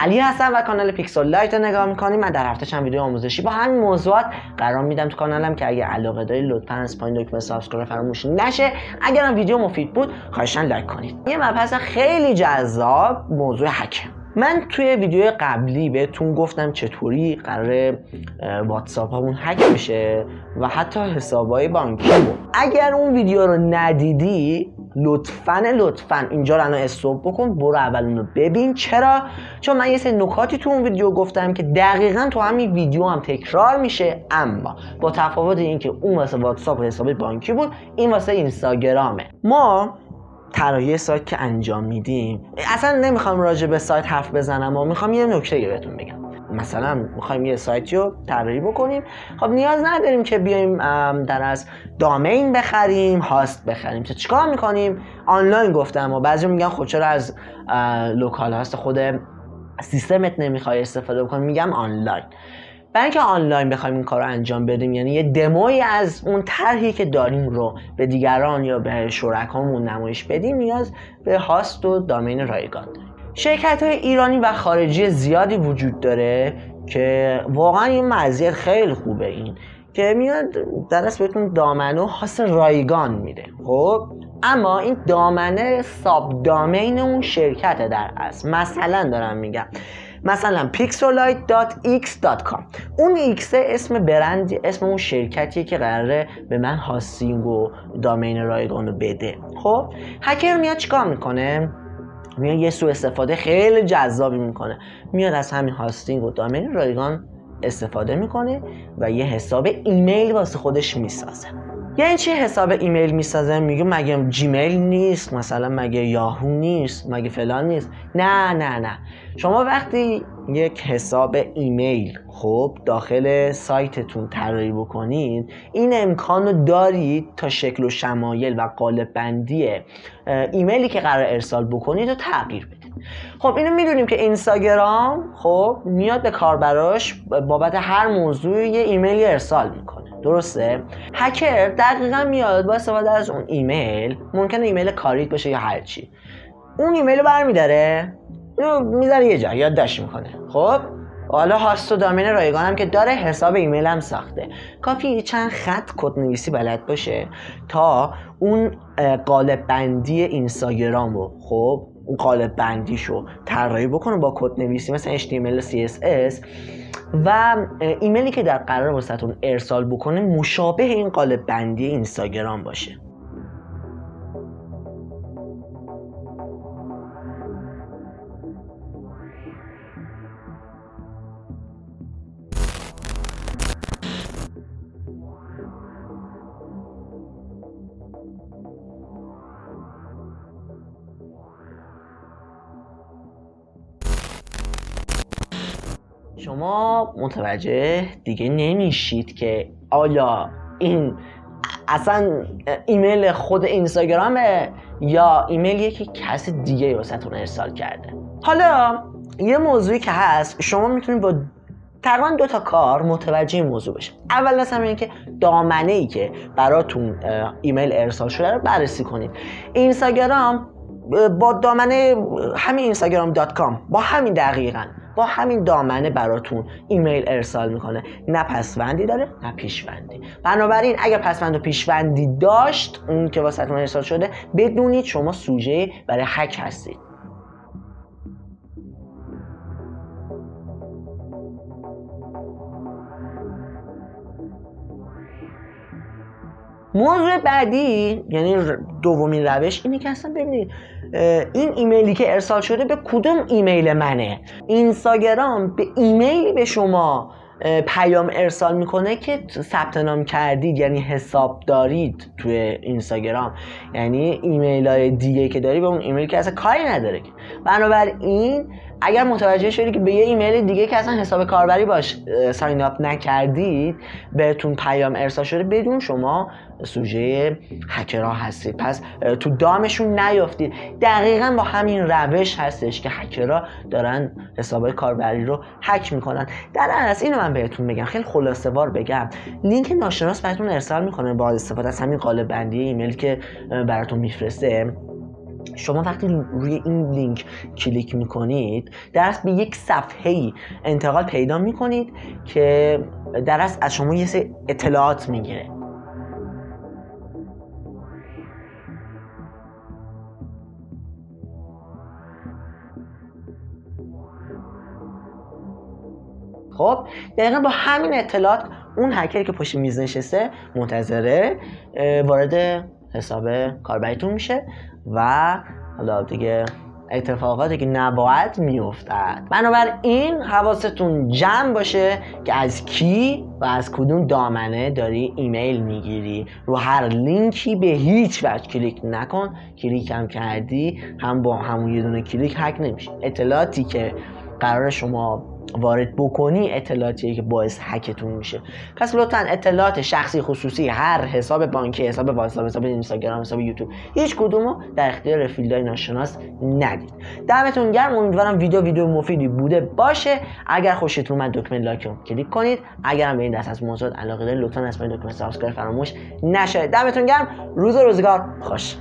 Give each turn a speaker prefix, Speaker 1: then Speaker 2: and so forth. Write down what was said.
Speaker 1: علی هستم و کانال پیکسل لایت رو نگاه میکنیم. من در هفته چند ویدیو آموزشی با همین موضوعات قرار میدم تو کانالم که اگه علاقه داری لطفا از پایین دکمه سابسکرایب فراموش نشه. اگرم ویدیو مفید بود خواهشاً لایک کنید. یه مبحث خیلی جذاب، موضوع هک. من توی ویدیو قبلی بهتون گفتم چطوری قراره واتساپ همون هک بشه و حتی حسابای بانکیمون. اگر اون ویدیو رو ندیدی لطفاً اینجا رو الان استاپ بکن، برو اول اون رو ببین. چرا؟ چون من یه سری نکاتی تو اون ویدیو گفتم که دقیقاً تو همین ویدیو هم تکرار میشه، اما با تفاوت این که اون واسه واتساپ و حساب بانکی بود، این واسه اینستاگرامه. ما طراحی سایت که انجام میدیم، اصلا نمیخوام راجع به سایت حرف بزنم، اما میخوام یه نکته بهتون بگم. مثلا میخوایم یه سایتی رو طراحی بکنیم، خب نیاز نداریم که بیایم در از دامین بخریم، هاست بخریم. چیکار میکنیم؟ آنلاین گفتم و بعضی میگن خب چرا از لوکال هاست خود سیستمت نمیخوای استفاده بکنی؟ میگم آنلاین. برای اینکه آنلاین بخوایم این کار رو انجام بدیم، یعنی یه دموی از اون طرحی که داریم رو به دیگران یا به شرکامون نمایش بدیم، نیاز به هاست و دامین رایگان داریم. شرکت‌های ایرانی و خارجی زیادی وجود داره که واقعا این مزیت خیلی خوبه، این که میاد درست بهتون دامنه و هاست رایگان میده. خب اما این دامنه ساب دامین اون شرکته در اصل. مثلا دارم میگم مثلا pixelite.x.com، اون x اسم برند، اسم اون شرکتیه که قراره به من هاستینگ و دامین رایگان رو بده. خب هکر میاد چیکار میکنه؟ میاد یه سوء استفاده خیلی جذابی میکنه، میاد از همین هاستینگ و دامین رایگان استفاده میکنه و یه حساب ایمیل واسه خودش میسازه. یعنی چی حساب ایمیل میسازه؟ میگه مگه جیمیل نیست؟ مثلا مگه یاهو نیست؟ مگه فلان نیست؟ نه شما وقتی یک حساب ایمیل خب داخل سایتتون طراحی بکنید، این امکان رو دارید تا شکل و شمایل و قالب بندی ایمیلی که قرار ارسال بکنید رو تغییر بدید. خب اینو میدونیم که اینستاگرام خب میاد به کاربراش بابت هر موضوعی یه ایمیلی ارسال میکنه، درسته؟ هکر دقیقاً میاد با استفاده از اون ایمیل، ممکنه ایمیل کاریت باشه یا هر چی، اون ایمیل رو برمی‌داره، اینو میذاره یه جا یادداشت میکنه. خب حالا هاست و دامین رایگان هم که داره، حساب ایمیل هم ساخته، کافی چند خط کد نویسی بلد باشه تا اون قالب بندی اینستاگرام رو خب اون قالب بندیشو طراحی بکنه با کد نویسی مثلا HTML و CSS و ایمیلی که در قرار واسهتون ارسال بکنه مشابه این قالب بندی اینستاگرام باشه. شما متوجه دیگه نمیشید که آیا این اصلا ایمیل خود اینستاگرامه یا ایمیلیه که کسی دیگه واسهتون ارسال کرده. حالا یه موضوعی که هست، شما میتونید با تقریبا 2 تا کار متوجه این موضوع بشید. اول از همه این که دامنه ای که براتون ایمیل ارسال شده رو بررسی کنید. اینستاگرام با دامنه همین instagram.com با همین دقیقاً با همین دامنه براتون ایمیل ارسال میکنه، نه پسوندی داره نه پیشوندی. بنابراین اگر پسوند و پیشوندی داشت اون که واسهتون ارسال شده، بدونید شما سوژه برای هک هستید. موضوع بعدی یعنی دومین روش اینه که اصلا ببینید این ایمیلی که ارسال شده به کدوم ایمیل منه. اینستاگرام به ایمیلی به شما پیام ارسال میکنه که ثبت نام کردید، یعنی حساب دارید توی اینستاگرام، یعنی ایمیل های دیگه که داری به اون ایمیل که اصلا کاری نداره. بنابراین اگر متوجه شدید که به یه ایمیل دیگه که اصلا حساب کاربری باش ساین اپ نکردید بهتون پیام ارسال شده، بدون شما سوژه هکرها هستید، پس تو دامشون نیافتید. دقیقاً با همین روش هستش که هکرها دارن حساب کاربری رو هک میکنن. در اصل اینو من بهتون بگم، خیلی خلاصه وار بگم، لینک ناشناس براتون ارسال میکنه با استفاده از همین قالب بندی ایمیل که براتون میفرسته. شما وقتی روی این لینک کلیک میکنید در اصل به یک صفحه‌ای انتقال پیدا میکنید که در اصل از شما یه سری اطلاعات میگیره. خب دقیقا با همین اطلاعات اون هکر که پشت میز نشسته منتظره وارد حساب کاربریتون میشه و حالا دیگه اتفاقاتی که نباید میافتد. بنابراین حواستون جمع باشه که از کی و از کدوم دامنه داری ایمیل میگیری. رو هر لینکی به هیچ وجه کلیک نکن. کلیک هم کردی هم با همون یه دونه کلیک هک نمیشه. اطلاعاتی که قرار شما وارد بکنی اطلاعاتیه که باعث هکتون میشه. پس لطفاً اطلاعات شخصی خصوصی هر حساب بانکی، حساب واتساپ، حساب اینستاگرام، حساب یوتیوب، هیچ کدومو در اختیار رفیلدهای ناشناس ندید. دمتون گرم. امیدوارم ویدیو مفیدی بوده باشه. اگر خوشتون اومد دکمه لایک رو کلیک کنید. اگر هم به این دست از موضوعات علاقه دارید لطفاً از پایین دکمه سابسکرایب فراموش نشه. دمتون گرم. روزگار خوش.